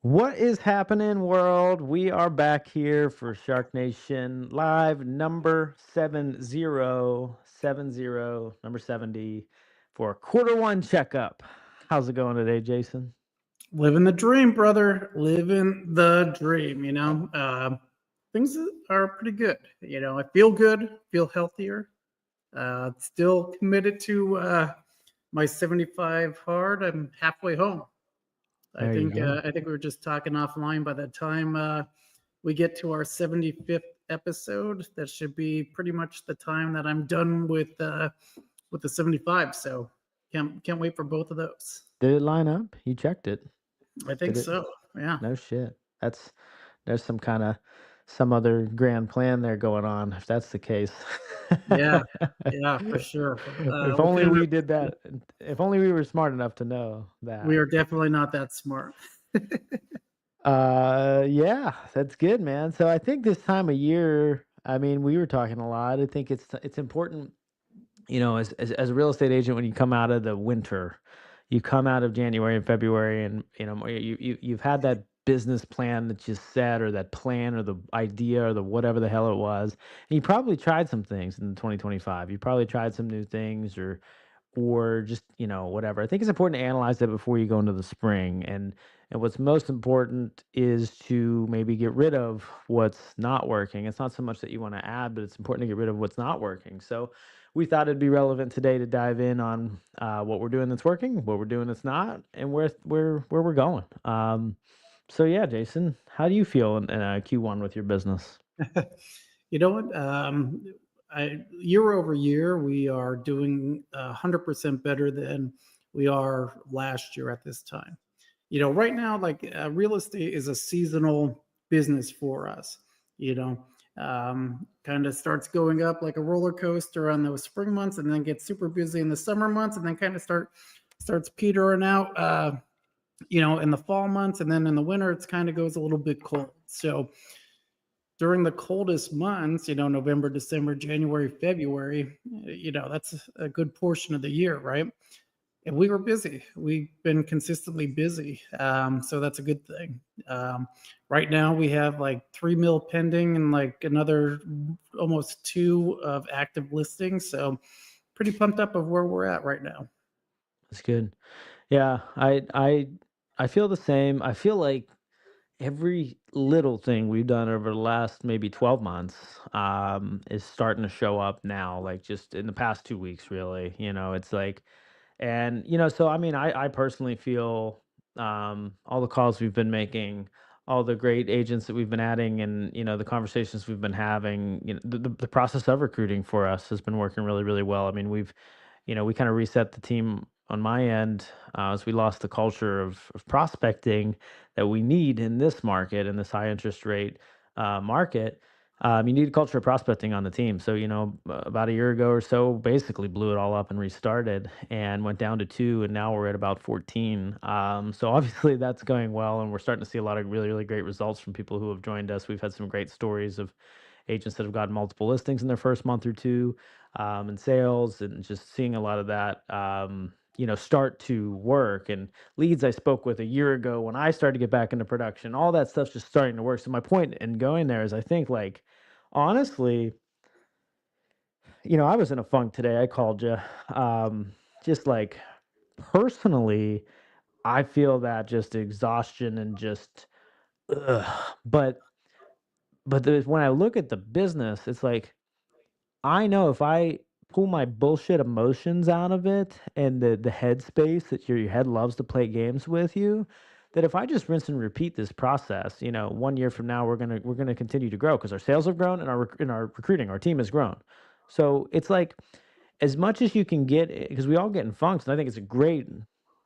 What is happening, world? We are back here for SharkNation live number 7070, number 70 for quarter one checkup. How's it going today, Jason? Living the dream, brother. Living the dream. Things are pretty good. I feel good, feel healthier. Still committed to my 75 hard. I'm halfway home. I There you think go. uh, I think we were just talking offline. By the time we get to our 75th episode, that should be pretty much the time that I'm done with the 75. So can't wait for both of those. Did it line up? You checked it. I think Did it? so. Yeah. No shit. There's some other grand plan there going on, if that's the case. Yeah, yeah, for sure. If We only couldn't we really did that. If only we were smart enough to know we that. are definitely not that smart. Yeah, that's good, man. So I think this time of year, I mean, we were talking a lot. I think it's important, as a real estate agent, when you come out of the winter, you come out of January and February, and you've had that business plan that you set, or that plan, or the idea, or the whatever the hell it was, and you probably tried some things in 2025. You probably tried some new things, or just whatever. I think it's important to analyze that before you go into the spring, and what's most important is to maybe get rid of what's not working. It's not so much that you want to add, but it's important to get rid of what's not working. So we thought it'd be relevant today to dive in on what we're doing that's working, what we're doing that's not, and where we're going. So yeah, Jason, how do you feel in Q1 with your business? You know what? Year over year, we are doing 100% better than we are last year at this time. Right now, like real estate is a seasonal business for us. Kind of starts going up like a roller coaster on those spring months, and then gets super busy in the summer months, and then kind of starts petering out. In the fall months, and then in the winter, it's kind of goes a little bit cold. So during the coldest months, November, December, January, February, that's a good portion of the year, right? And we were busy. We've been consistently busy. So that's a good thing. Right now, we have like 3 mil pending and like another almost two of active listings. So pretty pumped up of where we're at right now. That's good. Yeah, I feel the same. I feel like every little thing we've done over the last maybe 12 months is starting to show up now, like just in the past 2 weeks, really. It's like, and, so I mean, I personally feel all the calls we've been making, all the great agents that we've been adding, and, the conversations we've been having, the process of recruiting for us has been working really, really well. I mean, we kind of reset the team on my end as we lost the culture of prospecting that we need in this market, in this high interest rate market. You need a culture of prospecting on the team. So, about a year ago or so, basically blew it all up and restarted and went down to two. And now we're at about 14. So, obviously, that's going well. And we're starting to see a lot of really, really great results from people who have joined us. We've had some great stories of agents that have gotten multiple listings in their first month or two, and sales, and just seeing a lot of that, start to work. And leads I spoke with a year ago when I started to get back into production, all that stuff's just starting to work. So my point in going there is, I think, like, honestly, I was in a funk today. I called you, just like, personally, I feel that just exhaustion and just, ugh. But when I look at the business, it's like, I know if I pull my bullshit emotions out of it, and the headspace that your head loves to play games with you, that if I just rinse and repeat this process, 1 year from now, we're gonna continue to grow because our sales have grown, and our recruiting, our team has grown. So it's like, as much as you can get, because we all get in funks, and I think it's a great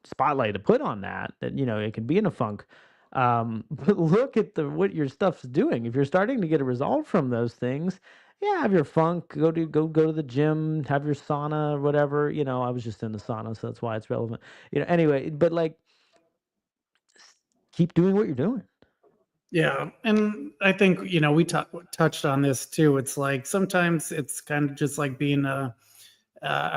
spotlight to put on that it can be in a funk. But look at the what your stuff's doing. If you're starting to get a result from those things, yeah, have your funk, go to the gym, have your sauna or whatever. I was just in the sauna, so that's why it's relevant. Anyway, but like, keep doing what you're doing. Yeah, and I think we touched on this too. It's like sometimes it's kind of just like being a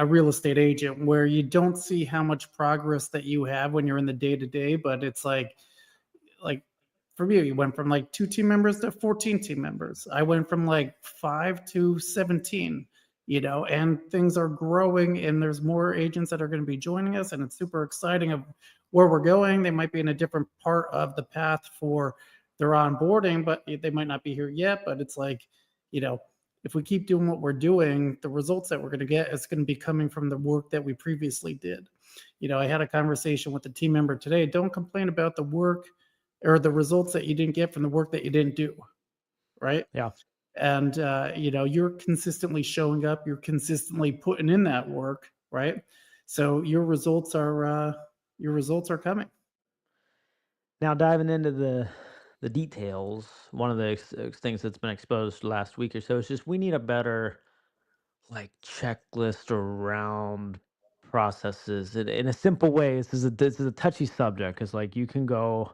real estate agent where you don't see how much progress that you have when you're in the day to day, but it's like from you. You went from like 2 team members to 14 team members. I went from like 5 to 17, and things are growing and there's more agents that are going to be joining us. And it's super exciting of where we're going. They might be in a different part of the path for their onboarding, but they might not be here yet. But it's like, you know, if we keep doing what we're doing, the results that we're going to get is going to be coming from the work that we previously did. I had a conversation with a team member today. Don't complain about the work or the results that you didn't get from the work that you didn't do, right? Yeah. And you're consistently showing up, you're consistently putting in that work, right? So your results are coming. Now diving into the details, one of the things that's been exposed last week or so is just we need a better like checklist around processes in a simple way. This is a touchy subject because like you can go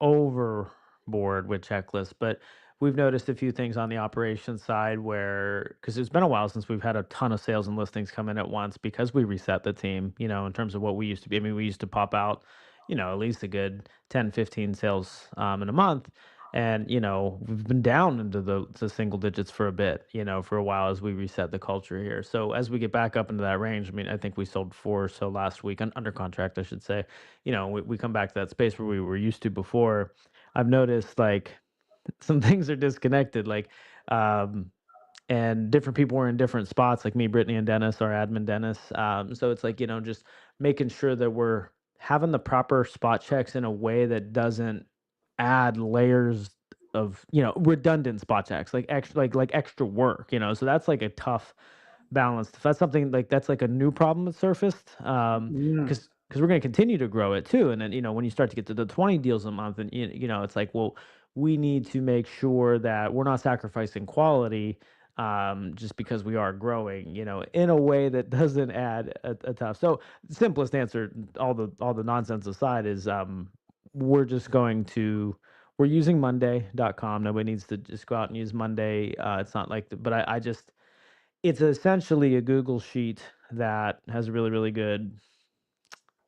overboard with checklists, but we've noticed a few things on the operations side where, because it's been a while since we've had a ton of sales and listings come in at once because we reset the team, in terms of what we used to be. I mean, we used to pop out, at least a good 10, 15 sales in a month. And, we've been down into the single digits for a bit, for a while as we reset the culture here. So as we get back up into that range, I mean, I think we sold four or so last week under contract, I should say. We come back to that space where we were used to before. I've noticed like some things are disconnected, like, um, and different people were in different spots, like me, Brittany, and Dennis, our admin Dennis. So it's like, just making sure that we're having the proper spot checks in a way that doesn't add layers of, redundant spot checks, like extra work, So that's like a tough balanced. If that's something like that's like a new problem that surfaced, Mm. because we're going to continue to grow it too. And then when you start to get to the 20 deals a month, and it's like, well, we need to make sure that we're not sacrificing quality, just because we are growing, in a way that doesn't add a tough. So simplest answer, all the nonsense aside, is we're just going to. We're using Monday.com. Nobody needs to just go out and use Monday. It's not like, but I just it's essentially a Google sheet that has really, really good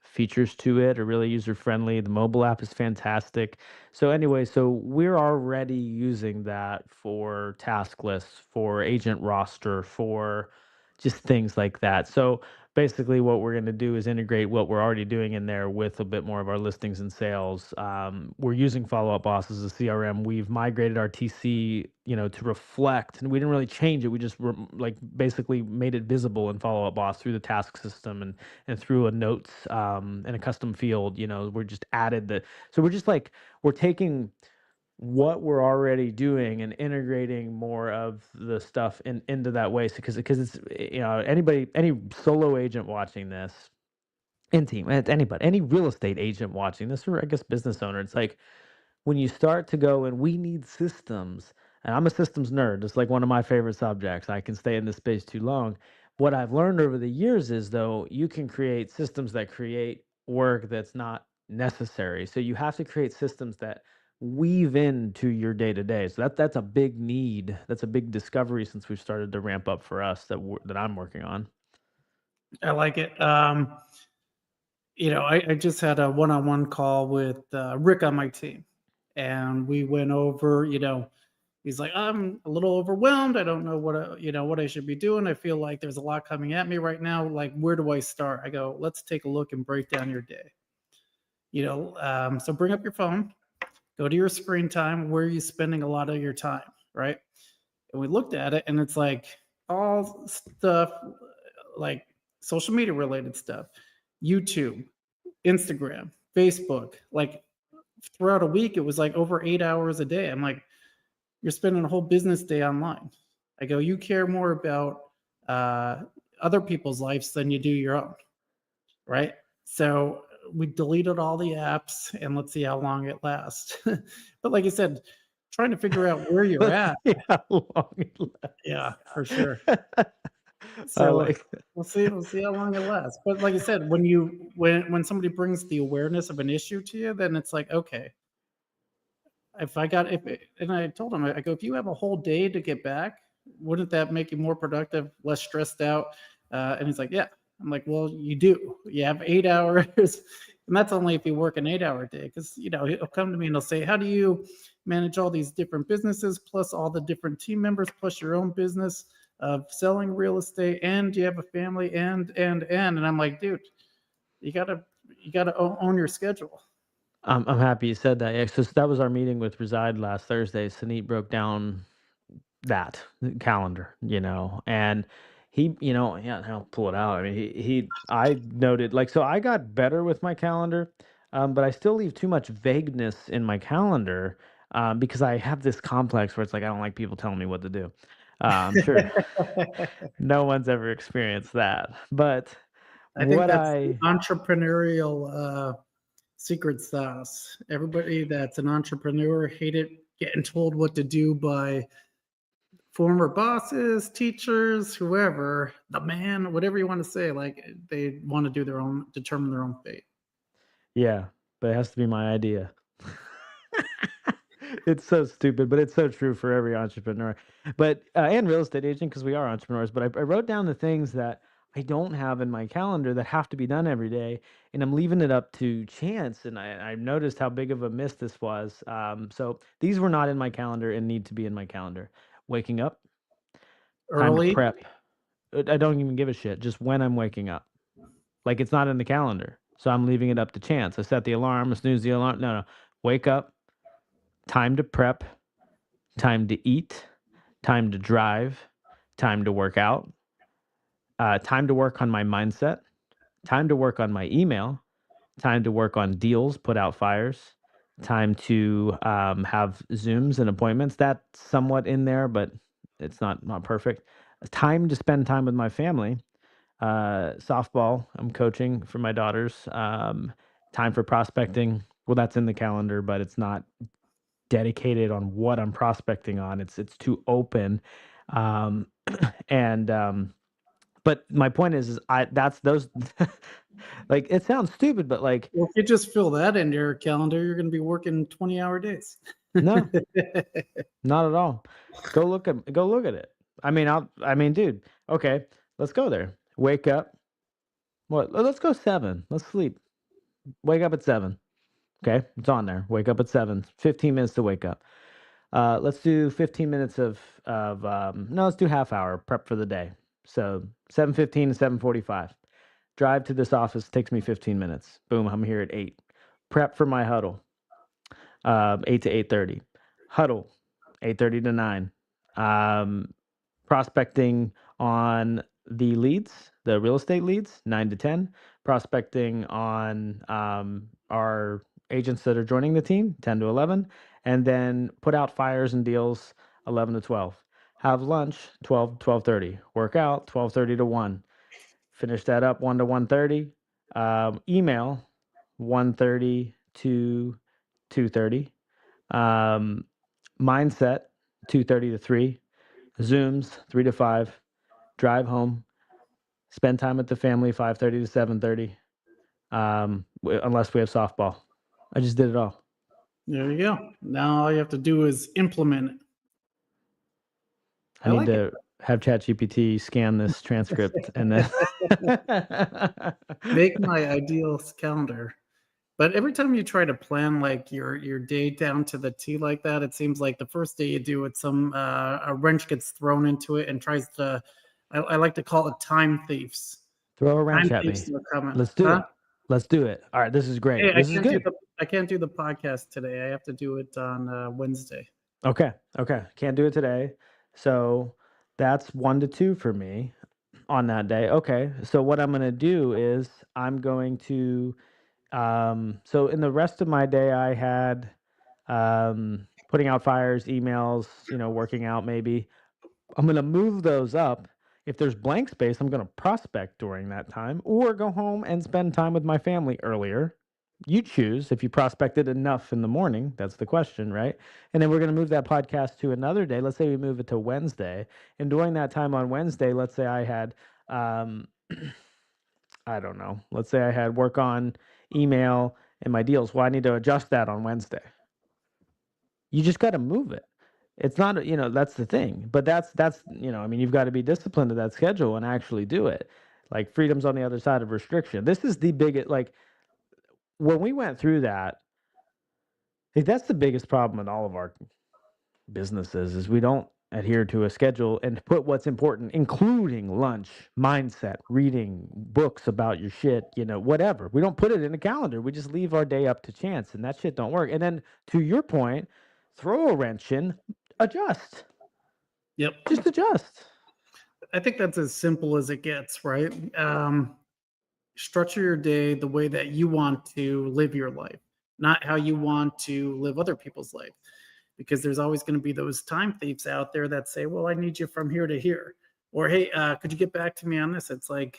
features to it, are really user friendly. The mobile app is fantastic. So anyway, so we're already using that for task lists, for agent roster, for just things like that. So basically what we're going to do is integrate what we're already doing in there with a bit more of our listings and sales. We're using Follow Up Boss as a CRM. We've migrated our TC, to reflect, and we didn't really change it. We just like basically made it visible in Follow Up Boss through the task system and through a notes, and a custom field. We're just added the. So we're just like we're taking what we're already doing and integrating more of the stuff into that way. So because it's any solo agent watching this, in team, anybody, any real estate agent watching this, or I guess business owner, it's like when you start to go and we need systems, and I'm a systems nerd, it's like one of my favorite subjects. I can stay in this space too long. What I've learned over the years is though you can create systems that create work that's not necessary. So you have to create systems that weave into your day to day. So that's a big need. That's a big discovery since we've started to ramp up for us that I'm working on. I like it. I just had a one-on-one call with Rick on my team, and we went over. He's like, I'm a little overwhelmed. I don't know what I should be doing. I feel like there's a lot coming at me right now. Like, where do I start? I go, let's take a look and break down your day. So bring up your phone, go to your screen time. Where are you spending a lot of your time, right? And we looked at it, and it's like all stuff like social media related stuff, YouTube, Instagram, Facebook. Like throughout a week, it was like over 8 hours a day. I'm like, you're spending a whole business day online. I go, you care more about uh, other people's lives than you do your own, right? So we deleted all the apps and let's see how long it lasts. But like I said, trying to figure out where you're Let's at. see how long it Yeah, for sure. lasts. I So like we'll see how long it lasts. But like I said, when somebody brings the awareness of an issue to you, then it's like, okay, if I got if it, and I told him, I go, if you have a whole day to get back, wouldn't that make you more productive, less stressed out? And he's like, yeah. I'm like, well, you do. You have 8 hours. And that's only if you work an 8-hour day. Because he'll come to me and he'll say, "How do you manage all these different businesses, plus all the different team members, plus your own business of selling real estate, and you have a family, and?" And I'm like, dude, you gotta own your schedule. I'm happy you said that. Yeah, so that was our meeting with Reside last Thursday. Sanit broke down that calendar, and yeah, I'll pull it out. I mean, I noted, like, so I got better with my calendar, but I still leave too much vagueness in my calendar, because I have this complex where it's like I don't like people telling me what to do. I'm sure no one's ever experienced that, but I think what that's the I entrepreneurial secret sauce. Everybody that's an entrepreneur hated getting told what to do by former bosses, teachers, whoever, the man, whatever you want to say. Like they want to do their own, determine their own fate. Yeah, but it has to be my idea. It's so stupid, but it's so true for every entrepreneur. But and real estate agent, because we are entrepreneurs. But I wrote down the things that I don't have in my calendar that have to be done every day, and I'm leaving it up to chance. And I noticed how big of a miss this was. So these were not in my calendar and need to be in my calendar. Waking up, time to Early, prep. I don't even give a shit. Just when I'm waking up, like it's not in the calendar, so I'm leaving it up to chance. I set the alarm, I snooze the alarm. No, no, wake up, time to prep, time to eat, time to drive, time to work out, time to work on my mindset, time to work on my email, time to work on deals, put out fires, time to have Zooms and appointments. That's somewhat in there, but it's not perfect. Time to spend time with my family. Softball, I'm coaching for my daughters. Time for prospecting. Well, that's in the calendar, but it's not dedicated on what I'm prospecting on. It's too open. Um, and but my point is I that's those like it sounds stupid, but like well, if you just fill that in your calendar, you're going to be working 20-hour days. no, not at all. Go look at it. I mean, dude, okay, let's go there. Wake up. What? Let's go 7. Let's sleep. Wake up at 7. Okay, it's on there. Wake up at 7. 15 minutes to wake up. Let's do 15 minutes of no, let's do half hour prep for the day. So 7:15 to 7:45. Drive to this office takes me 15 minutes. Boom, I'm here at 8. Prep for my huddle. 8 to 8:30. Huddle, 8:30 to 9. Um, Prospecting on the leads, the real estate leads, 9 to 10. Prospecting on our agents that are joining the team, 10 to 11. And then put out fires and deals, 11 to 12. Have lunch, 12 12:30. Work out, 12:30 to 1. Finish that up, 1 to 1:30. Email, 1:30 to 2:30. Um, Mindset, 2:30 to 3. Zooms, 3 to 5. Drive home. Spend time with the family, 5:30 to 7:30. Unless we have softball. I just did it all. There you go. Now all you have to do is implement it. I I need like it. to have ChatGPT scan this transcript and then Make my ideal calendar. But every time you try to plan like your day down to the T like that, it seems like the first day you do it, some a wrench gets thrown into it and tries to. I like to call it time thieves. throw a Time wrench at me. thieves are coming, Let's do huh? it. Let's do it. All right, this is Hey, great. This is good. I can't do the podcast today. I have to do it on Wednesday. Okay. Okay. Can't do it today. So that's 1 to 2 for me on that day. Okay. So what I'm going to do is I'm going to so in the rest of my day I had putting out fires, emails, working out maybe. I'm going to move those up. If there's blank space, I'm going to prospect during that time or go home and spend time with my family earlier. You choose if you prospected enough in the morning. That's the question, right? And then we're going to move that podcast to another day. Let's say we move it to Wednesday. And during that time on Wednesday, let's say I had, I don't know, let's say I had work on email and my deals. Well, I need to adjust that on Wednesday. You just got to move it. It's not, that's the thing. But I mean, you've got to be disciplined to that schedule and actually do it. Like freedom's on the other side of restriction. This is the biggest, like, when we went through that, that's the biggest problem in all of our businesses is we don't adhere to a schedule and put what's important, including lunch, mindset, reading books about your shit, whatever. We don't put it in a calendar. We just leave our day up to chance, and that shit don't work. And then to your point, throw a wrench in, adjust, Yep. just adjust. I think that's as simple as it gets, right? Structure your day the way that you want to live your life, not how you want to live other people's life. Because there's always going to be those time thieves out there that say, "Well, I need you from here to here," or "Hey, could you get back to me on this?" It's like,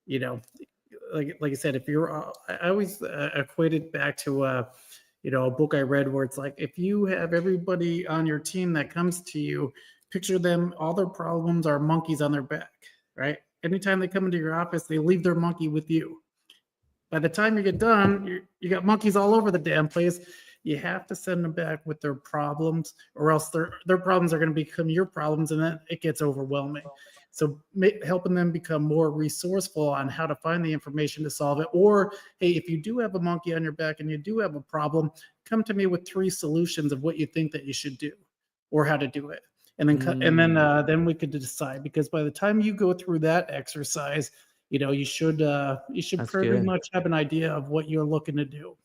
you know, like I said, if you're, I always equate it back to, a book I read where it's like, if you have everybody on your team that comes to you, picture them, all their problems are monkeys on their back, right? Anytime they come into your office, they leave their monkey with you. By the time you get done, you got monkeys all over the damn place. You have to send them back with their problems, or else their problems are going to become your problems, and then it gets overwhelming. So helping them become more resourceful on how to find the information to solve it. Or hey, if you do have a monkey on your back and you do have a problem, come to me with 3 solutions of what you think that you should do, or how to do it, and then we could decide. Because by the time you go through that exercise, you should That's pretty good. much have an idea of what you're looking to do.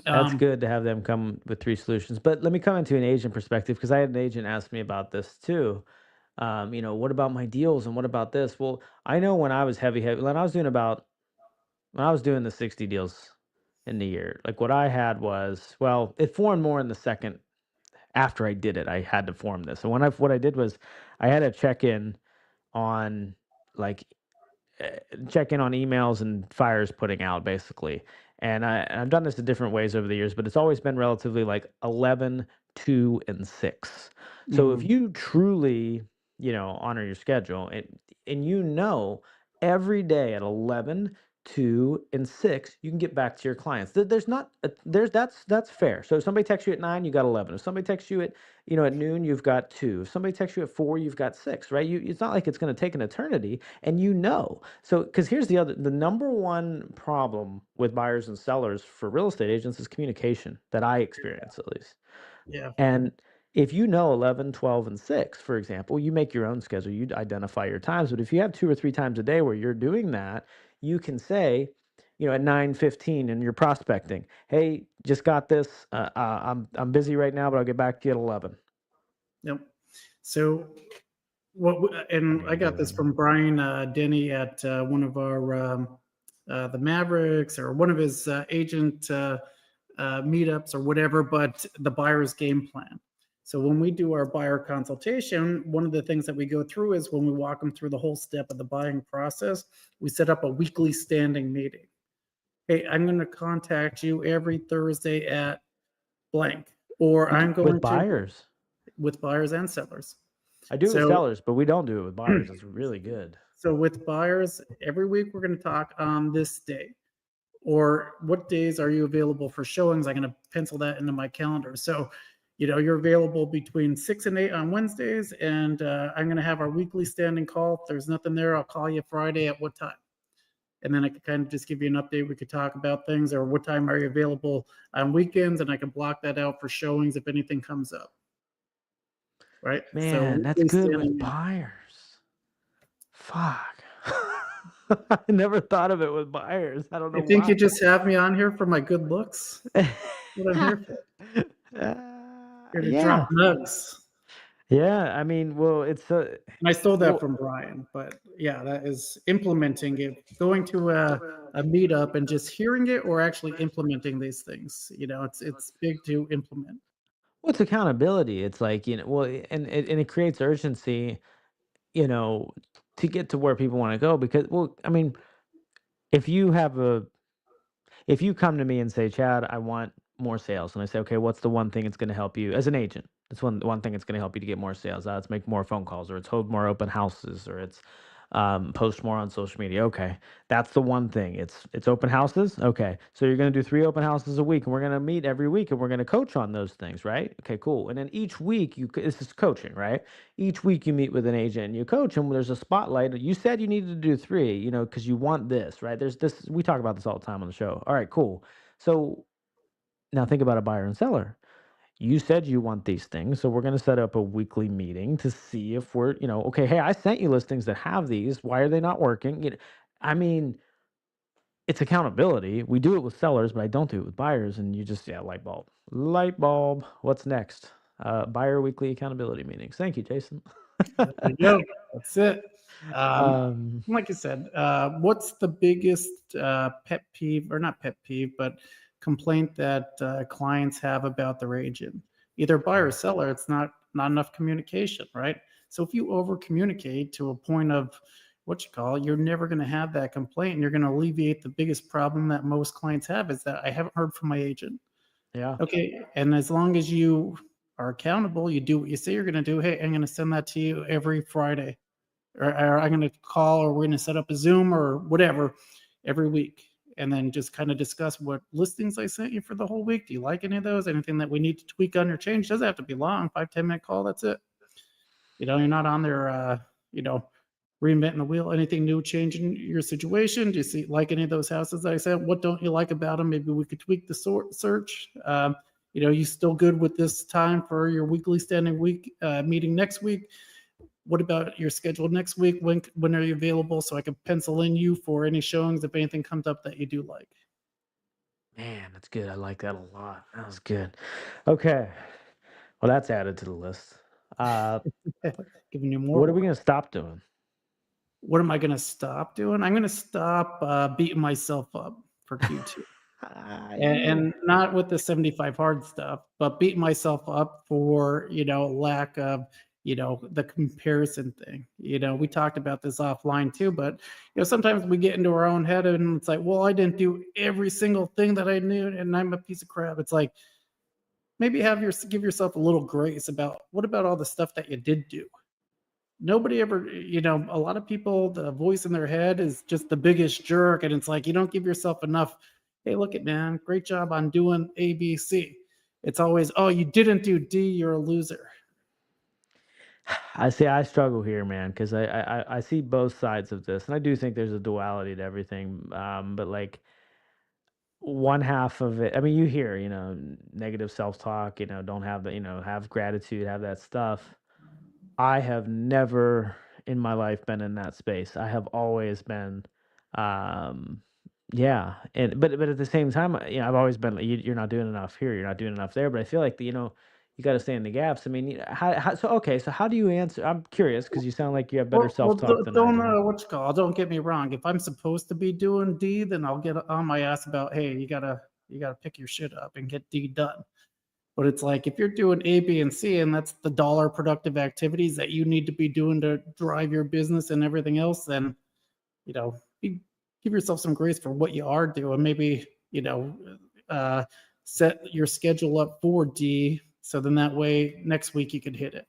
That's Um, good to have them come with three solutions. But let me come into an agent perspective because I had an agent ask me about this too. What about my deals and what about this? Well, I know when I was heavy, when I was doing the 60 deals in the year, like what I had was, well, it formed more in the second after I did it. I had to form this. So what I did was I had to on like uh, check in on emails and fires putting out basically. And I've done this in different ways over the years, but it's always been relatively like 11, 2, and 6. So if mhm, you truly, honor your schedule and every day at 11, 2, and 6, you can get back to your clients. There's not there's that's fair. So if somebody texts you at 9, you got 11. If somebody texts you at noon, you've got 2. If somebody texts you at 4, you've got 6, right? It's not like it's going to take an eternity and so, because here's the number one problem with buyers and sellers for real estate agents is communication that I experience at least. yeah, And if 11, 12, and 6, for example, you make your own schedule, you identify your times. But if you have 2 or 3 times a day where you're doing that, you can say, at 9:15 and you're prospecting, hey, just got this. I'm busy right now, but I'll get back to you at 11. yep. So What and are I you got this doing? from Brian Denny at one of our the Mavericks, or one of his agent meetups or whatever, but the buyer's game plan. So when we do our buyer consultation, one of the things that we go through is when we walk them through the whole step of the buying process, we set up a weekly standing meeting. Hey, I'm going to contact you every Thursday at blank, or I'm With going to, buyers. with buyers and sellers. I do it with So, sellers, but we don't do it with buyers. It's really good. so with buyers, every week we're going to talk on this day, or what days are you available for showings? I'm going to pencil that into my calendar. So, you're available between 6 and 8 on Wednesdays, and I'm going to have our weekly standing call. If there's nothing there, I'll call you Friday at what time? And then I could kind of just give you an update. We could talk about things, or what time are you available on weekends, and I can block that out for showings if anything comes up. Right. So Man, that's weekly good with standing. buyers. Fuck. I never thought of it with buyers. I don't know I think why. you just have me on here for my good looks. What I'm here for. Here to drop Yeah. nugs. Yeah, I mean, well, And I stole that well, from Brian, but yeah, that is implementing it, going to a meetup and just hearing it, or actually implementing these things. It's big to implement. what's accountability? It's like, well, and it creates urgency, you know, to get to where people want to go because, well, I mean, if you have a if you come to me and say, Chad, I want more sales, and I say, okay, what's the one thing it's going to help you as an agent? It's one thing it's going to help you to get more sales. It's make more phone calls, or it's hold more open houses, or it's post more on social media. Okay, that's the one thing. It's open houses. Okay, so you're going to do 3 open houses a week, and we're going to meet every week, and we're going to coach on those things, right? Okay, cool. And then each week this is coaching, right? Each week you meet with an agent and you coach them. There's a spotlight. You said you needed to do three, because you want this, right? There's this. We talk about this all the time on the show. All right, cool. So now think about a buyer and seller. You said you want these things, so we're going to set up a weekly meeting to see if okay, hey, I sent you listings that have these. Why are they not working? I mean, it's accountability. We do it with sellers, but I don't do it with buyers. And you just, yeah, light bulb, light bulb. What's next? Buyer weekly accountability meetings. Thank you, Jason. There you go. That's it. Um, um, like I said, what's the biggest pet peeve, or not pet peeve, but complaint that clients have about their agent? Either buyer or seller, it's not enough communication, right? So if you over communicate to a point of what you call, you're never going to have that complaint, and you're going to alleviate the biggest problem that most clients have is that I haven't heard from my agent. yeah. Okay, and as long as you are accountable, you do what you say you're gonna do. "Hey, I'm gonna send that to you every Friday," or "I'm gonna call," or "We're gonna set up a Zoom," or whatever, every week, and then just kinda discuss what listings I sent you for the whole week. Do you like any of those? Anything that we need to tweak on or change? Doesn't have to be long, 5, 10-minute call, that's it. You're not on there, you know, reinventing the wheel. Anything new changing your situation? Do you see like any of those houses that I said? What don't you like about them? Maybe we could tweak the search. You still good with this time for your weekly standing week meeting next week? What about your schedule next week? When are you available so I can pencil in you for any showings if anything comes up that you do like? Man, that's good. I like that a lot. That was good. Okay. Well, that's added to the list. Uh, Giving you more what are we work. going to stop doing? What am I going to stop doing? I'm going to stop beating myself up for Q2. And You and not with the 75 hard stuff, but beating myself up for, lack of, the comparison thing. We talked about this offline too, but, sometimes we get into our own head and it's like, well, I didn't do every single thing that I knew and I'm a piece of crap. It's like, maybe give yourself a little grace about what about all the stuff that you did do? Nobody ever, a lot of people, the voice in their head is just the biggest jerk. And it's like, you don't give yourself enough. Hey, look it, man. Great job on doing A, B, C. It's always, oh, you didn't do D, you're a loser. I see. I struggle here, man, because I see both sides of this, and I do think there's a duality to everything. But like one half of it, I mean, you hear, negative self talk, don't have the, have gratitude, have that stuff. I have never in my life been in that space. I have always been, um, yeah, and but at the same time, I've always been like, you're not doing enough here, you're not doing enough there. But I feel like you got to stay in the gaps. I mean, so okay, so how do you answer? I'm curious because you sound like you have better self Well, talk than I don't do. what you call. Don't get me wrong. If I'm supposed to be doing D, then I'll get on my ass about, hey, you gotta pick your shit up and get D done. But it's like if you're doing A, B, and C, and that's the dollar productive activities that you need to be doing to drive your business and everything else, then you know, be, give yourself some grace for what you are doing. Maybe uh, set your schedule up for D, so then that way next week you could hit it.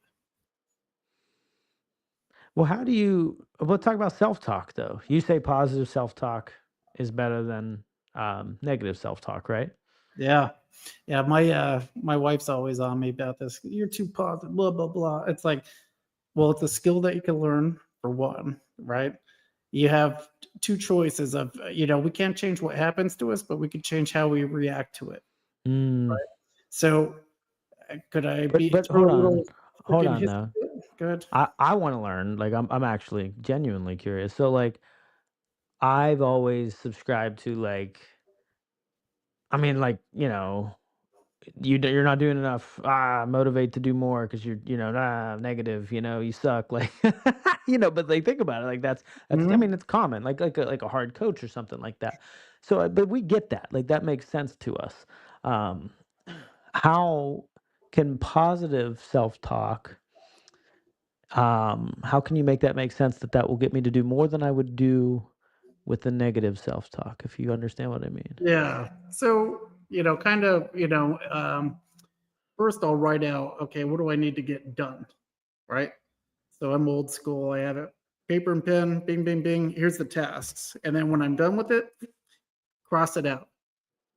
Well, how do you? We'll talk about self talk though. You say positive self talk is better than negative self talk, right? Yeah, yeah. My wife's always on me about this. You're too positive. Blah blah blah. It's like, well, it's a skill that you can learn for one, right? You have two choices of, we can't change what happens to us, but we can change how we react to it. Mm, So, could I but beat her little hold freaking on hissy though. fit? Good. I want to learn. Like I'm actually genuinely curious. So like I've always subscribed to like I mean like, you're not doing enough. Motivate to do more because you're, negative. You suck. Like, But like, think about it. Like, that's. I Mhm. mean, it's common. Like a hard coach or something like that. So, but we get that. Like, that makes sense to us. Um, how can positive self talk? How can you make that make sense that will get me to do more than I would do with the negative self talk? If you understand what I mean. Yeah. So, first I'll write out, okay, what do I need to get done? Right. So I'm old school. I have it. paper and pen, bing, bing, bing. Here's the tasks. And then when I'm done with it, cross it out.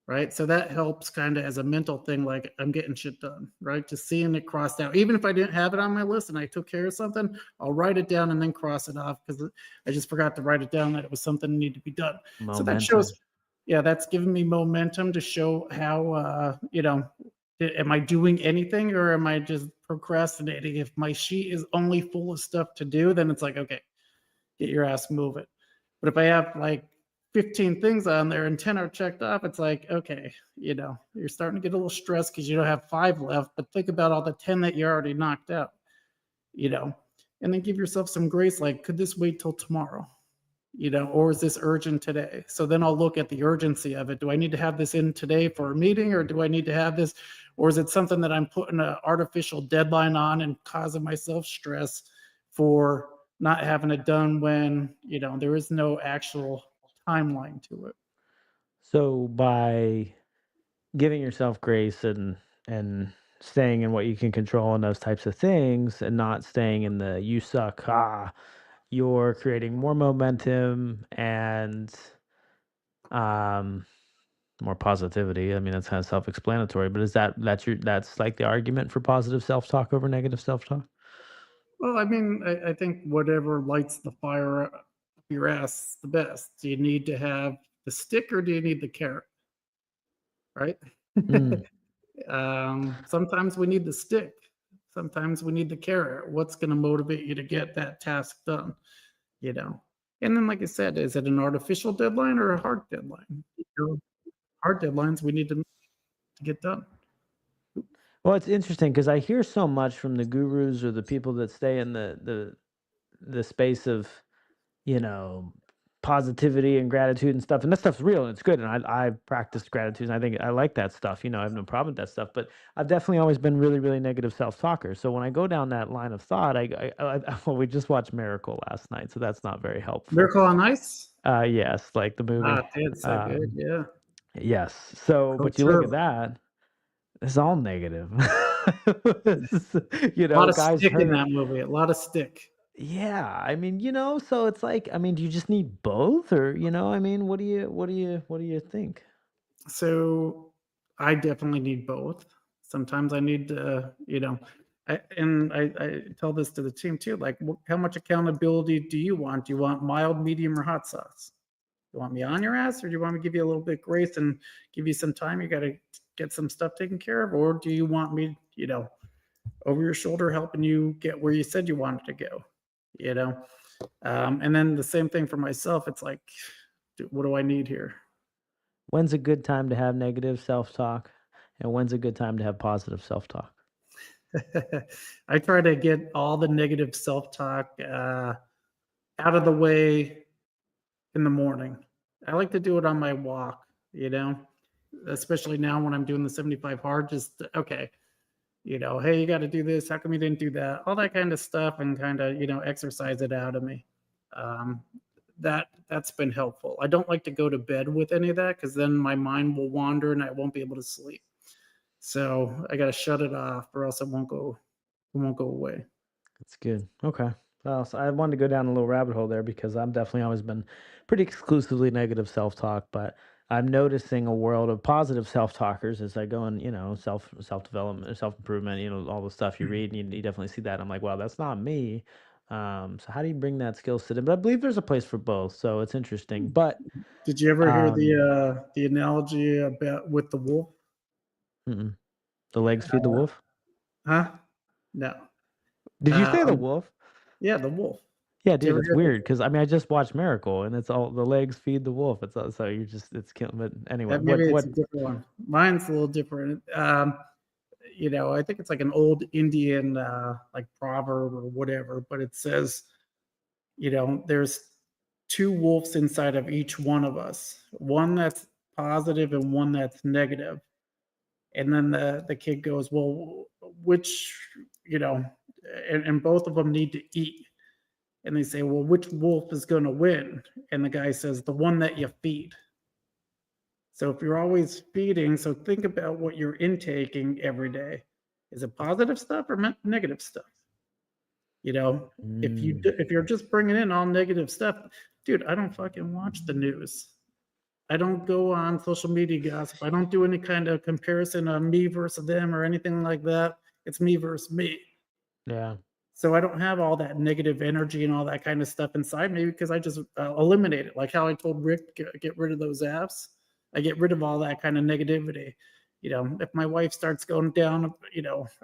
Right. So that helps kind of as a mental thing, like I'm getting shit done, right? Just seeing it crossed out. Even if I didn't have it on my list and I took care of something, I'll write it down and then cross it off because I just forgot to write it down that it was something that needed to be done. So that shows, Momentum. yeah, that's giving me momentum to show how, am I doing anything or am I just procrastinating? If my sheet is only full of stuff to do, then it's like, okay, get your ass moving. But if I have like 15 things on there and 10 are checked off, it's like, okay, you're starting to get a little stressed because you don't have five left. But think about all the 10 that you already knocked out, you know, and then give yourself some grace. Like, could this wait till tomorrow? Or is this urgent today? So then I'll look at the urgency of it. Do I need to have this in today for a meeting or do I need to have this? Or is it something that I'm putting an artificial deadline on and causing myself stress for not having it done when, there is no actual timeline to it? So by giving yourself grace and staying in what you can control and those types of things and not staying in the you suck, you're creating more momentum and um more positivity. I mean, that's kind of self-explanatory, but is that's like the argument for positive self-talk over negative self-talk? Well, I mean, I think whatever lights the fire up your ass the best. Do you need to have the stick or do you need the carrot? Right? Mm. Sometimes we need the stick. Sometimes we need the carrot. What's going to motivate you to get that task done? You know. And then, like I said, is it an artificial deadline or a hard deadline? Hard deadlines we need to get done. Well, it's interesting because I hear so much from the gurus or the people that stay in the space of, you know, positivity and gratitude and stuff. And that stuff's real and it's good. And I've practiced gratitude and I think I like that stuff. I have no problem with that stuff. But I've definitely always been really, really negative self talker. So when I go down that line of thought, well, we just watched Miracle last night. So that's not very helpful. Miracle on Ice. Yes, like the movie. Dude, so good. Um, Yeah, yes. So, but Coach you look at Irvin. that, it's all negative. A lot of Guys stick in hurt. that movie. A lot of stick. Yeah, I mean, so it's like, I mean, do you just need both or, I mean, what do you think? So I definitely need both. Sometimes I need to, I tell this to the team too. Like, how much accountability do you want? Do you want mild, medium, or hot sauce? You want me on your ass, or do you want me to give you a little bit of grace and give you some time? You got to get some stuff taken care of, or do you want me, over your shoulder helping you get where you said you wanted to go? You know, and then the same thing for myself. It's like, what do I need here? When's a good time to have negative self-talk and when's a good time to have positive self-talk? I try to get all the negative self talk out of the way in the morning. I like to do it on my walk, especially now when I'm doing the 75 hard. Just, okay, hey, you got to do this. How come you didn't do that? All that kind of stuff and kind of, exercise it out of me. Um, that's been helpful. I don't like to go to bed with any of that because then my mind will wander and I won't be able to sleep. So I got to shut it off or else it won't go away. That's good. Okay. Well, so I wanted to go down a little rabbit hole there because I'm definitely always been pretty exclusively negative self-talk, but I'm noticing a world of positive self-talkers as I go in, self-development, self-improvement, all the stuff you read and you definitely see that. I'm like, wow, that's not me. So how do you bring that skill set in? But I believe there's a place for both. So it's interesting. But Did you ever hear um the analogy about with the wolf? mm-mm. The legs feed the wolf. Huh? No. Did you say the Um, wolf? yeah, the wolf. Yeah, Did you dude, ever it's hear the weird because I mean I just watched Miracle and it's all the legs feed the wolf. It's all, so you're just it's killing. But anyway, maybe it's what? a different one. Mine's a little different. I think it's like an old Indian like proverb or whatever, but it says, there's two wolves inside of each one of us. One that's positive and one that's negative. And then the kid goes, well, which, you know, and both of them need to eat. And they say, well, which wolf is going to win? And the guy says, the one that you feed. So if you're always feeding, so think about what you're intaking every day. Is it positive stuff or negative stuff? You know, Mm, if you're just bringing in all negative stuff, dude, I don't fucking watch the news. I don't go on social media gossip. I don't do any kind of comparison on me versus them or anything like that. It's me versus me. yeah. So I don't have all that negative energy and all that kind of stuff inside me because I just eliminate it. Like how I told Rick, get rid of those apps. I get rid of all that kind of negativity. You know, if my wife starts going down,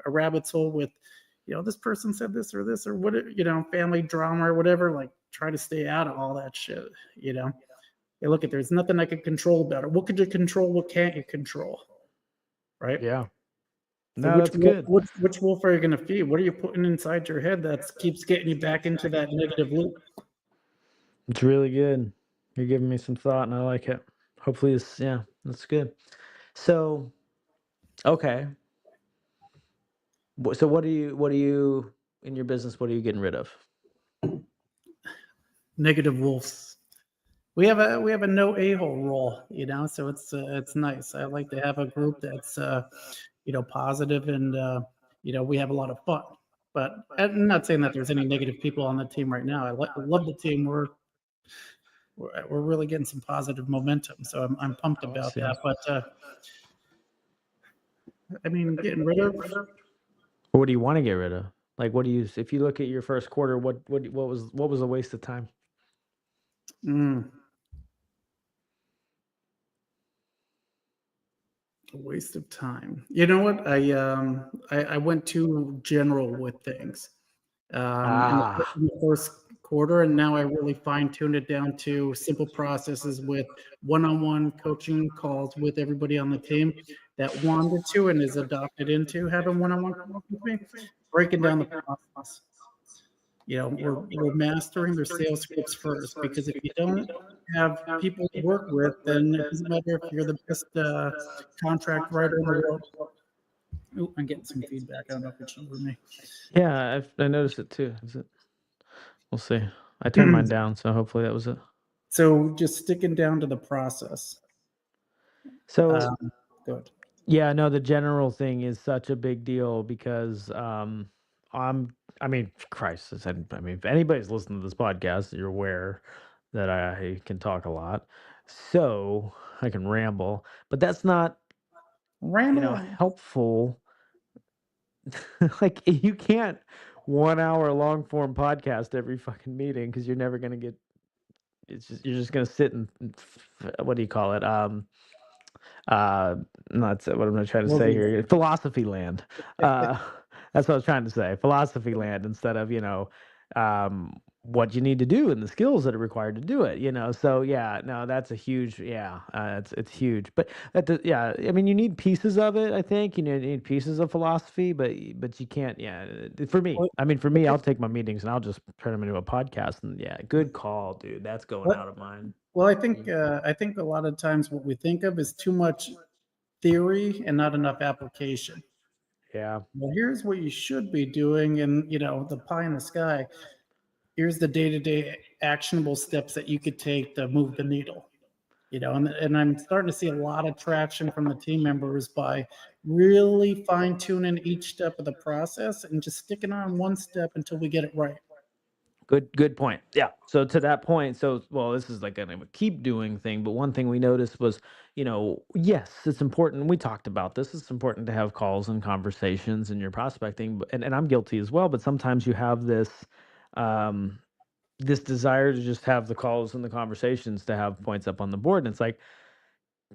a rabbit's hole with, this person said this or what, family drama or whatever, like try to stay out of all that shit. You know, hey, look at there's nothing I can control about it. What could you control? What can't you control? Right. Yeah. So No, that's good. which wolf are you going to feed? What are you putting inside your head that keeps getting you back into that negative loop? It's really good. You're giving me some thought, and I like it. Hopefully, it's yeah, that's good. So, okay. So, what do you in your business? What are you getting rid of? Negative wolves. We have a no a hole rule, so it's nice. I like to have a group that's positive and we have a lot of fun. But I'm not saying that there's any negative people on the team right now. Love the team. We're really getting some positive momentum, so I'm pumped Oh, I about see. that. But I mean, getting rid of. What do you want to get rid of? Like, what do you? If you look at your first quarter, what was a waste of time? Mm, a waste of time. You know what? I went too general with things Ah, in the first quarter, and now I really fine tuned it down to simple processes with one-on-one coaching calls with everybody on the team that wanted to and is adopted into having one-on-one calls with me, breaking down the process. We're mastering their sales scripts first because if you don't have people to work with, then it doesn't matter if you're the best contract writer in the world. Ooh, I'm getting some feedback. I don't know if it's over me. yeah, I noticed it too. Is it? We'll see. I turned mine down, so hopefully that was it. So just sticking down to the process. So Um, good. yeah, no, the general thing is such a big deal because I mean, Christ, I mean, if anybody's listening to this podcast, you're aware that I can talk a lot. So I can ramble, but that's not, Ramble. helpful. Like you can't 1 hour long form podcast every fucking meeting because you're never gonna get you're just gonna sit and what do you call it? Uh, not what I'm trying to say Well, here. Philosophy land. Uh, that's what I was trying to say. Philosophy land instead of what you need to do and the skills that are required to do it. So yeah, no, that's a huge yeah. It's huge, but yeah. I mean, you need pieces of it. I think you need pieces of philosophy, but you can't. Yeah, for me, well, I mean, for I me, I'll think take my meetings and I'll just turn them into a podcast. And yeah, good call, dude. That's going what out of mine. well, I think a lot of times what we think of is too much theory and not enough application. Yeah, Well, here's what you should be doing, and the pie in the sky. Here's the day-to-day actionable steps that you could take to move the needle. And I'm starting to see a lot of traction from the team members by really fine tuning each step of the process and just sticking on one step until we get it right. good point. Yeah. So to that point, so well, this is like kind of a keep doing thing, but one thing we noticed was, yes, it's important. We talked about this. It's important to have calls and conversations and your prospecting, and I'm guilty as well, but sometimes you have um this desire to just have the calls and the conversations to have points up on the board. And it's like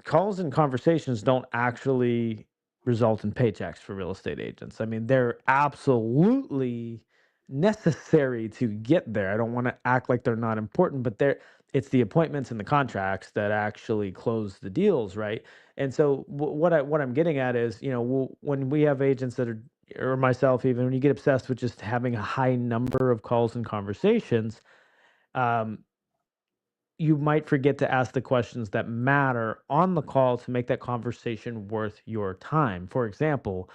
calls and conversations don't actually result in paychecks for real estate agents. I mean, they're absolutely necessary to get there. I don't want to act like they're not important, but it's the appointments and the contracts that actually close the deals, right? And so what I'm getting at is, when we have agents that are or myself even when you get obsessed with just having a high number of calls and conversations, um, you might forget to ask the questions that matter on the call to make that conversation worth your time. For example,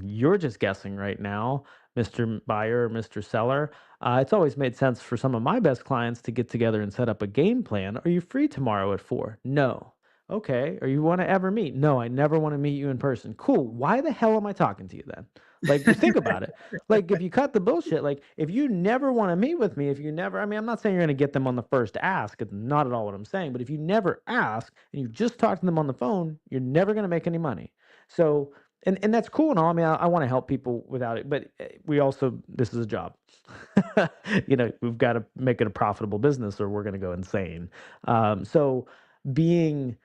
you're just guessing right now, Mr. Buyer or Mr. Seller. It's always made sense for some of my best clients to get together and set up a game plan. Are you free tomorrow at 4? No. Okay. Or you want to ever meet? No, I never want to meet you in person. Cool. Why the hell am I talking to you then? Like, think about it. Like, if you cut the bullshit, like, if you never want to meet with me, if you never, I mean, I'm not saying you're going to get them on the first ask. It's not at all what I'm saying. But if you never ask and you just talk to them on the phone, you're never going to make any money. So, and that's cool and all. I mean, I want to help people without it, but we also, this is a job. We've got to make it a profitable business or we're going to go insane. So, being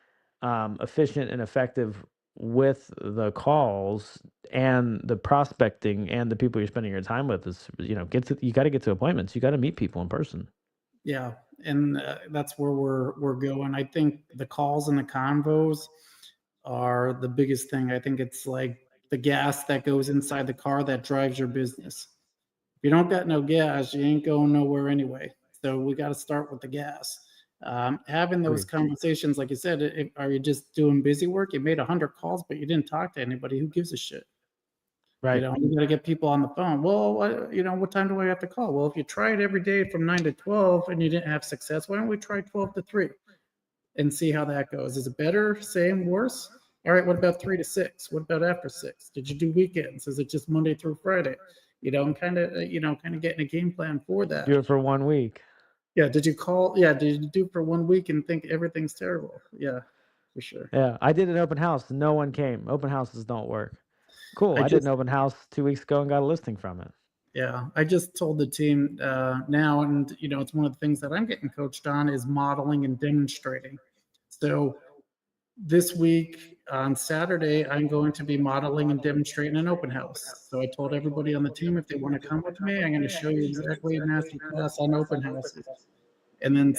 efficient and effective with the calls and the prospecting and the people you're spending your time with is, you got to get to appointments. You got to meet people in person. Yeah, and that's where we're going. I think the calls and the convos are the biggest thing. I think it's like the gas that goes inside the car that drives your business. If you don't got no gas, you ain't going nowhere anyway. So we got to start with the gas. Having those Agreed. conversations, like you said, are you just doing busy work? You made 100 calls, but you didn't talk to anybody. Who gives a shit? Right. You got to get people on the phone. Well, what time do I have to call? Well, if you try it every day from 9 to 12 and you didn't have success, why don't we try 12 to 3 and see how that goes? Is it better, same, worse? All right, what about 3 to 6? What about after 6? Did you do weekends? Is it just Monday through Friday? And kind of getting a game plan for that. Do it for 1 week. Yeah, did you call? Yeah, did you do for 1 week and think everything's terrible? Yeah, for sure. Yeah. I did an open house. No one came. Open houses don't work. Cool. I I did an just open house 2 weeks ago and got a listing from it. Yeah, I just told the team now, and it's one of the things that I'm getting coached on is modeling and demonstrating. So this week on Saturday, I'm going to be modeling and demonstrating an open house. So I told everybody on the team if they want to come with me, I'm going to show you exactly a master class on open houses. And then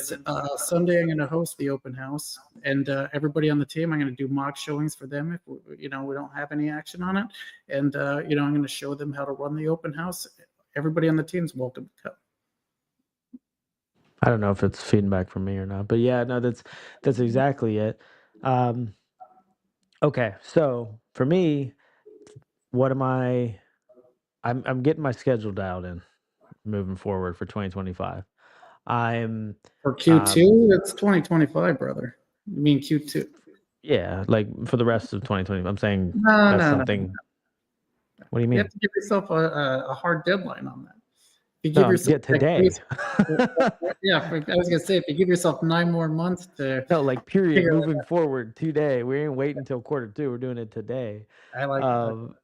Sunday, I'm going to host the open house, and everybody on the team, I'm going to do mock showings for them if we don't have any action on it, and I'm going to show them how to run the open house. Everybody on the team's welcome to come. I don't know if it's feedback from me or not, but yeah, no, that's exactly it. Um, okay. So for me, what am I, I'm getting my schedule dialed in moving forward for 2025. I'm For um Q2, it's 2025, brother. You mean Q2? yeah, like for the rest of 2020. I'm saying No, that's no, no. something. What do you You have mean? to give yourself a hard deadline on that. If you No, give yourself get today. yeah, I was gonna say if you give yourself 9 more months to No, like period. figure Moving forward today. We ain't waiting until quarter 2. We're doing it today. I like that. Um,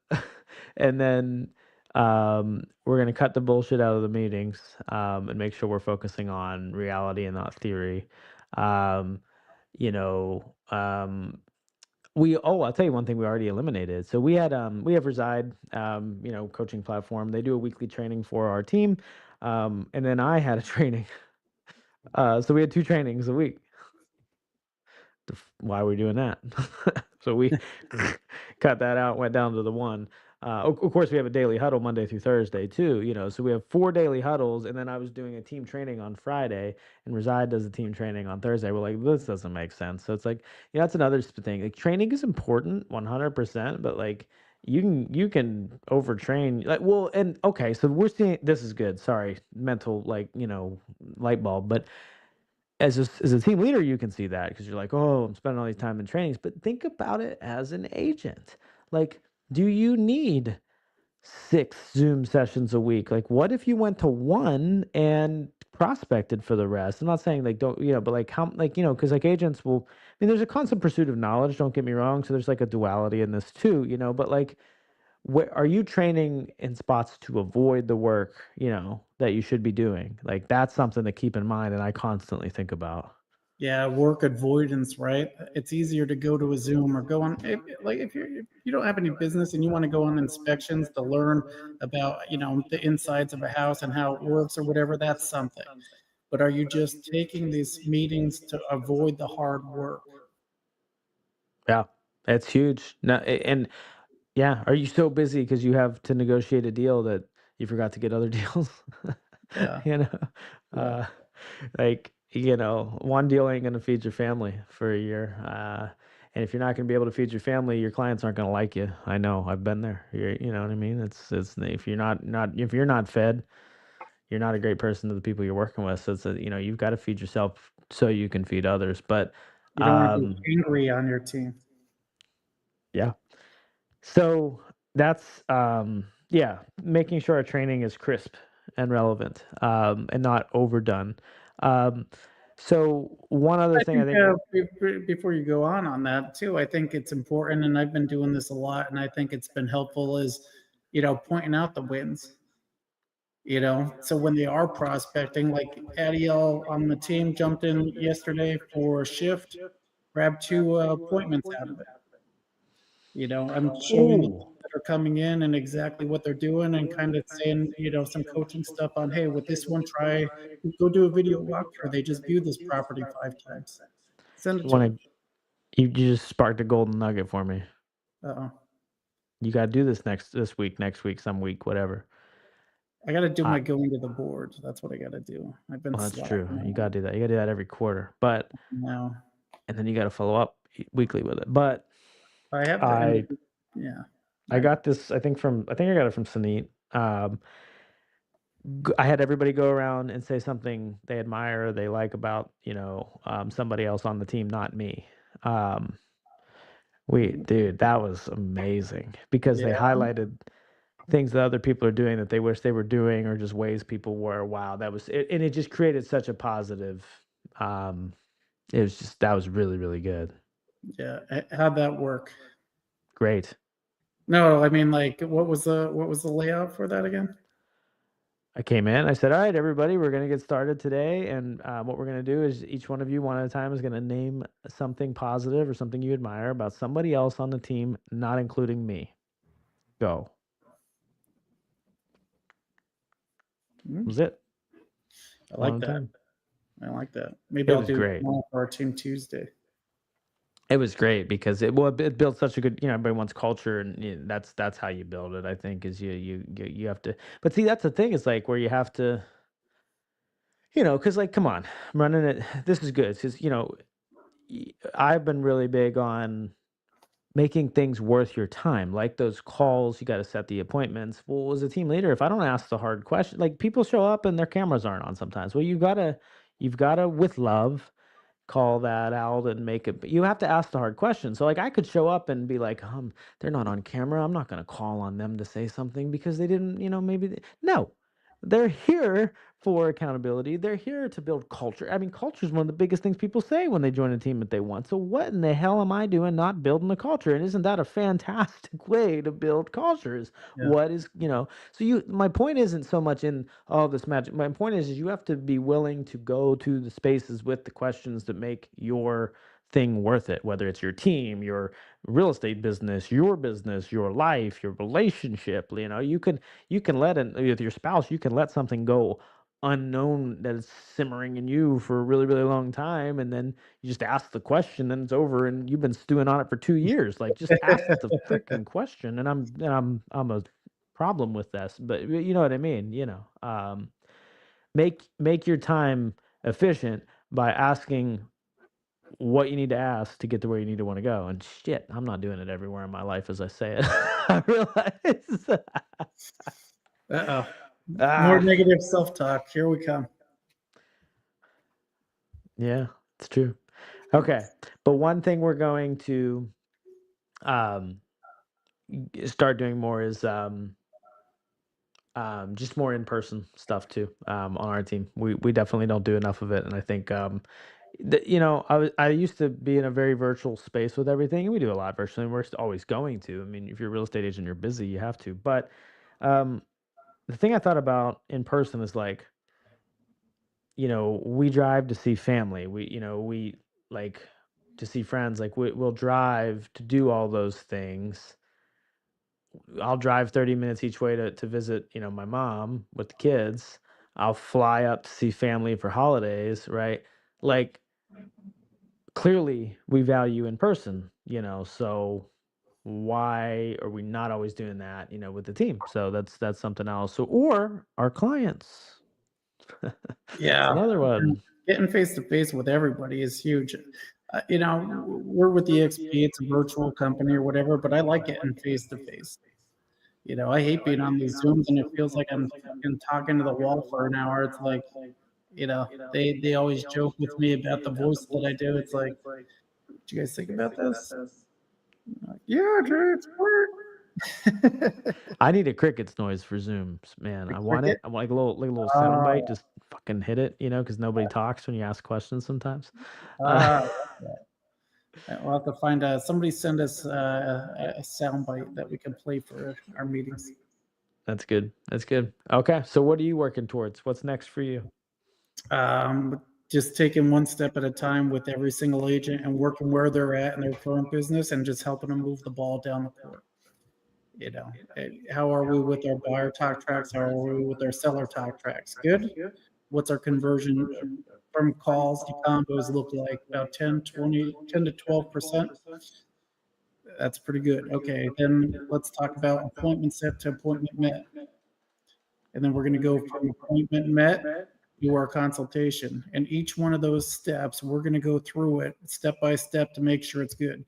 and then we're gonna cut the bullshit out of the meetings and make sure we're focusing on reality and not theory. Um, you know, um, I'll tell you one thing we already eliminated. So we have Reside, coaching platform. They do a weekly training for our team. And then I had a training. So we had 2 trainings a week. Why are we doing that? So we cut that out, went down to the one. Of course, we have a daily huddle Monday through Thursday too. So we have 4 daily huddles, and then I was doing a team training on Friday, and Reside does a team training on Thursday. We're like, this doesn't make sense. So it's like, that's another thing. Like training is important, 100%, but like you can overtrain. Like, well, and okay, so we're seeing this is good. Sorry, mental light bulb, but as a team leader, you can see that because you're like, oh, I'm spending all these time in trainings. But think about it as an agent. Like, do you need 6 Zoom sessions a week? Like, what if you went to one and prospected for the rest? I'm not saying like don't, but like how, like, because like agents will, I mean, there's a constant pursuit of knowledge, don't get me wrong. So there's like a duality in this too, but like, where are you training in spots to avoid the work, that you should be doing? Like that's something to keep in mind and I constantly think about. Yeah, work avoidance, right? It's easier to go to a Zoom or go on if you don't have any business and you want to go on inspections to learn about, the insides of a house and how it works or whatever, that's something. But are you just taking these meetings to avoid the hard work? Yeah. It's huge. No, and yeah, are you so busy because you have to negotiate a deal that you forgot to get other deals? Yeah, you know, yeah. uh, like, one deal ain't going to feed your family for a year. And if you're not going to be able to feed your family, your clients aren't going to like you. I know, I've been there. You know what I mean? It's if you're if you're not fed, you're not a great person to the people you're working with. So you've got to feed yourself so you can feed others. But You don't want to be Um, angry on your team. yeah. So that's yeah, making sure our training is crisp and relevant, and not overdone. Um, so one other I thing I think, think before you go on that too, I think it's important, and I've been doing this a lot, and I think it's been helpful is, pointing out the wins, so when they are prospecting, like Adiel on the team jumped in yesterday for a shift, grabbed 2 appointments out of it. I'm showing the ooh, people that are coming in and exactly what they're doing and kind of saying, some coaching stuff on, "Hey, with this one, try go do a video walkthrough. They just viewed this property 5 times." Send it to them. want to you just sparked a golden nugget for me. Uh-oh. You got to do this this week, next week, some week, whatever. I gotta do I my going to the board. That's what I gotta do. I've been Well, that's true. slacking You on got to do that. You got to do that every quarter. But now. and then you got to follow up weekly with it. But I have the end of I the yeah. I I got this. I think I got it from Sunit. I had everybody go around and say something they admire or they like about somebody else on the team, not me. Um, dude, that was amazing because they yeah, highlighted things that other people are doing that they wish they were doing, or just ways people were. Wow, that was it, and it just created such a positive. Um, it was just that was really really good. yeah. How'd that work? Great. No, I mean, like, what was the layout for that again? I came in. I said, "All right, everybody, we're going to get started today. And what we're going to do is each one of you, one at a time, is going to name something positive or something you admire about somebody else on the team, not including me. Go." Mm, That was it. I One like at a that. time. I like that. Maybe It I'll was do that great. more for our team Tuesday. It was great because it built such a good, everybody wants culture, and that's how you build it. I think is you have to. But see, that's the thing. Is like where you have to, because like, come on, I'm running it. This is good because I've been really big on making things worth your time, like those calls, you gotta set the appointments. Well, as a team leader, if I don't ask the hard question, like people show up and their cameras aren't on sometimes. Well, you've gotta with love call that out and make it, but you have to ask the hard questions. So like I could show up and be like, they're not on camera. I'm not gonna call on them to say something because they didn't, no. They're here for accountability. They're here to build culture. I mean, culture is one of the biggest things people say when they join a team that they want. So what in the hell am I doing not building a culture? And isn't that a fantastic way to build cultures? Yeah. What is, so my point isn't so much in all this magic. My point is you have to be willing to go to the spaces with the questions that make your thing worth it, whether it's your team, your real estate business, your life, your relationship. You can let with your spouse, you can let something go unknown that is simmering in you for a really really long time, and then you just ask the question, then it's over, and you've been stewing on it for 2 years. Like, just ask the freaking question. And I'm a problem with this, but you know what I mean. Make your time efficient by asking what you need to ask to get to where you need to want to go. And shit, I'm not doing it everywhere in my life as I say it. I realize. Uh-oh. More ah, negative self-talk. Here we come. yeah, it's true. Okay, but one thing we're going to um, start doing more is just more in person stuff too, on our team. We definitely don't do enough of it, and I think I used to be in a very virtual space with everything, and we do a lot virtually. And we're always going to. I mean, if you're a real estate agent, you're busy, you have to. But um, the thing I thought about in person is like, we drive to see family. We like to see friends. Like we'll drive to do all those things. I'll drive 30 minutes each way to visit, my mom with the kids. I'll fly up to see family for holidays, right? Like, clearly we value in person, so why are we not always doing that, with the team? So that's something else. So, or our clients. It's Yeah. another And one. getting face to face with everybody is huge. We're with EXP, it's a virtual company or whatever, but I like getting face to face. I hate being on these Zooms and it feels like I'm fucking talking to the wall for an hour. It's like, they always joke with me about the voice that I do. It's like, Did you guys think about this? Like, yeah, Jay, it's work. I need a crickets noise for Zooms, man. The I want it. cricket. I want like a little sound bite. Oh, Just fucking hit it, because nobody talks when you ask questions sometimes. Uh, ah, we'll have to find somebody send us a sound bite that we can play for our meetings. that's good. That's good. Okay, so what are you working towards? What's next for you? Just taking one step at a time with every single agent and working where they're at in their current business and just helping them move the ball down the court. How are we with our buyer talk tracks? How are we with our seller talk tracks? Good. What's our conversion from calls to combos look like? About 10, 20, 10 to 12%. That's pretty good. Okay, then let's talk about appointment set to appointment met. And then we're going to go from appointment met to our consultation. And each one of those steps, we're going to go through it step by step to make sure it's good.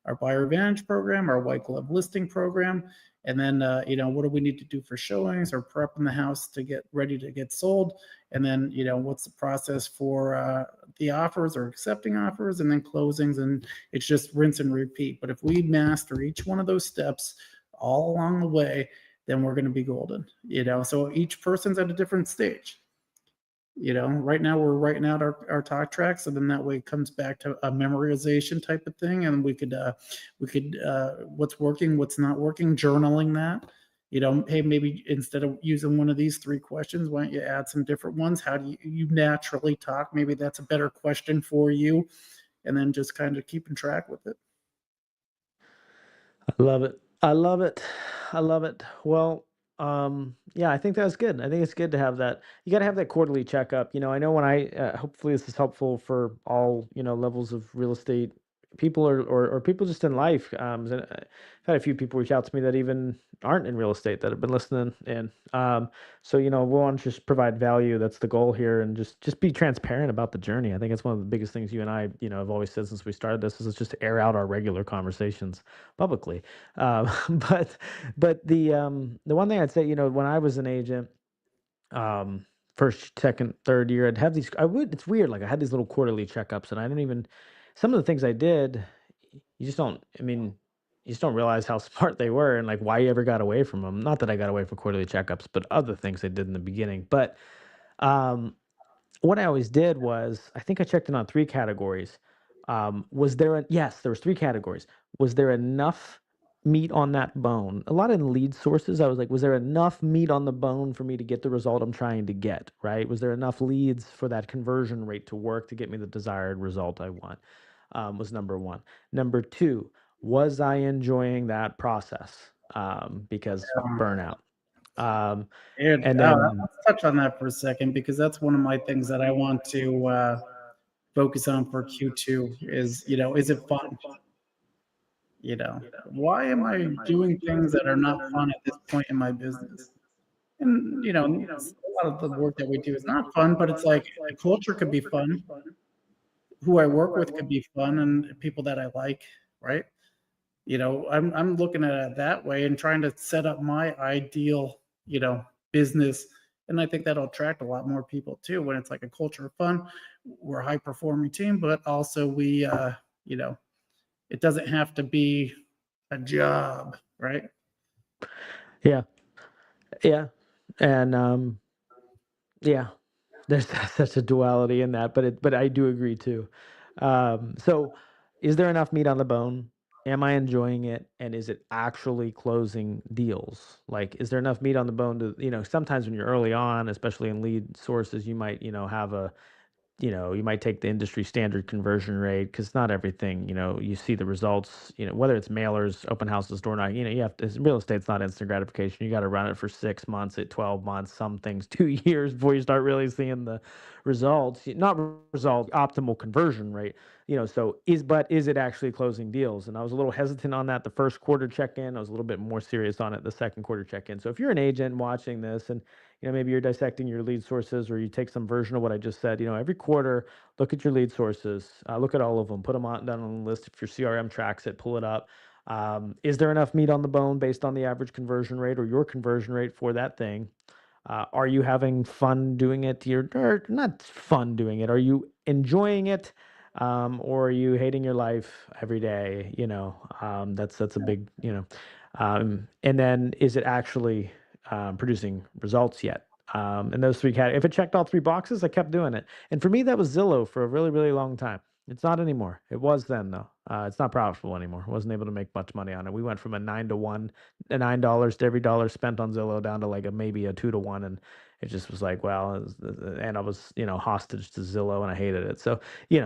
Our buyer advantage program, our white glove listing program, and then what do we need to do for showings or prepping the house to get ready to get sold, and then what's the process for the offers or accepting offers, and then closings, and it's just rinse and repeat. But if we master each one of those steps all along the way, then we're going to be golden. So each person's at a different stage. Right now we're writing out our talk tracks, and then that way it comes back to a memorization type of thing, and we could what's working, what's not working, journaling that. Hey, maybe instead of using one of these three questions, why don't you add some different ones? How do you naturally talk? Maybe that's a better question for you, and then just kind of keeping track with it. I love it. I love it. I love it. Well, yeah, I think that's good. I think it's good to have that. You got to have that quarterly checkup. I know when hopefully this is helpful for all, levels of real estate people or people just in life. I've had a few people reach out to me that even aren't in real estate that have been listening. And so, we want to just provide value. That's the goal here. And just be transparent about the journey. I think it's one of the biggest things you and I, have always said since we started this is just to air out our regular conversations publicly. But the one thing I'd say, when I was an agent, first, second, third year, I'd have these. It's weird. Like I had these little quarterly checkups, and I didn't even. Some of the things I did, you just don't. I mean, you just don't realize how smart they were, and like why you ever got away from them. Not that I got away from quarterly checkups, but other things I did in the beginning. But um, what I always did was, I think I checked in on 3 categories. Was there a yes, there was 3 categories. Was there enough meat on that bone? A lot of lead sources, I was like, was there enough meat on the bone for me to get the result I'm trying to get, right? Was there enough leads for that conversion rate to work to get me the desired result I want? Was number 1. Number 2, was I enjoying that process? Because burnout. Um, And and then let's touch on that for a second because that's one of my things that I want to focus on for Q2 is it fun? Why am I doing things that are not fun at this point in my business? And a lot of the work that we do is not fun, but it's like the culture could be fun. Who I work with could be fun, and people that I like, right? I'm looking at it that way and trying to set up my ideal, business. And I think that'll attract a lot more people too when it's like a culture of fun. We're a high performing team, but also you know, it doesn't have to be a job, right? yeah, yeah, and yeah, there's such a duality in that, but I do agree too. So is there enough meat on the bone? Am I enjoying it? And is it actually closing deals? Like, is there enough meat on the bone to, sometimes when you're early on, especially in lead sources, you might, have a you might take the industry standard conversion rate because not everything, you see the results, whether it's mailers, open houses, door knocking, you have to, real estate's not instant gratification. You got to run it for 6 months, at 12 months, some things 2 years before you start really seeing the results, not result, optimal conversion rate, so is it actually closing deals? And I was a little hesitant on that the first quarter check in. I was a little bit more serious on it the second quarter check in. So if you're an agent watching this and maybe you're dissecting your lead sources or you take some version of what I just said, every quarter, look at your lead sources, look at all of them, put them on down on the list. If your CRM tracks it, pull it up. Is there enough meat on the bone based on the average conversion rate or your conversion rate for that thing? Are you having fun doing it? Or not fun doing it. Are you enjoying it? or are you hating your life every day? That's a big, and then is it actually producing results yet? And those three categories, if it checked all three boxes, I kept doing it. And for me, that was Zillow for a really, really long time. It's not anymore. It was then though. It's not profitable anymore. Wasn't able to make much money on it. We went from a 9 to 1, a $9 to every dollar spent on Zillow down to like a maybe a 2 to 1, and it just was like, well, and I was hostage to Zillow, and I hated it. So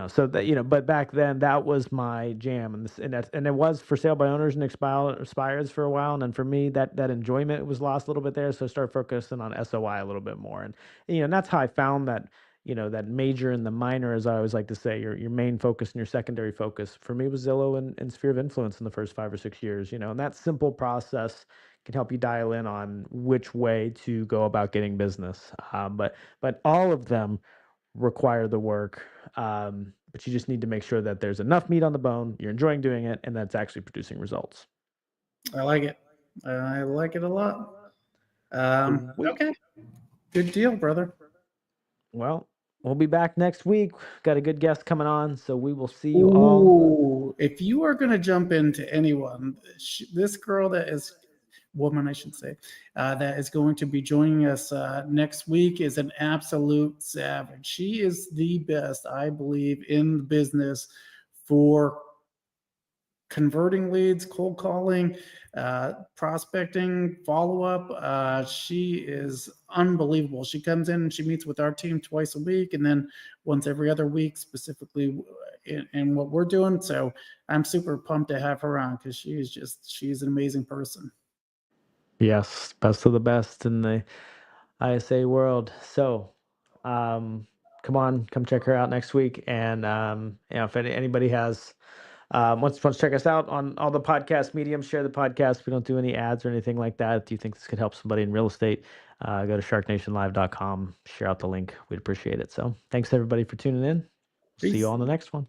so that but back then that was my jam, and it was for sale by owners and expires for a while, and then for me that enjoyment was lost a little bit there, so I started focusing on SOI a little bit more, and that's how I found that that major and the minor, as I always like to say, your main focus and your secondary focus. For me, was Zillow and Sphere of Influence in the first 5 or 6 years. And that simple process can help you dial in on which way to go about getting business. But all of them require the work. But you just need to make sure that there's enough meat on the bone, you're enjoying doing it, and that's actually producing results. I like it. I like it a lot. Sweet. Okay. Good deal, brother. Well, we'll be back next week. Got a good guest coming on, so we will see you all. Ooh, if you are going to jump into anyone, this girl that is woman, I should say, that is going to be joining us next week is an absolute savage. She is the best, I believe, in the business for converting leads, cold calling, prospecting, follow up. She is unbelievable. She comes in and she meets with our team twice a week and then once every other week, specifically in what we're doing. So I'm super pumped to have her on because she's an amazing person. Yes, best of the best in the ISA world. So, um, come check her out next week. And if anybody has wants to check us out on all the podcast mediums, share the podcast. We don't do any ads or anything like that. If you think this could help somebody in real estate, go to sharknationlive.com, share out the link. We'd appreciate it. So, thanks everybody for tuning in. See you Peace. on the next one.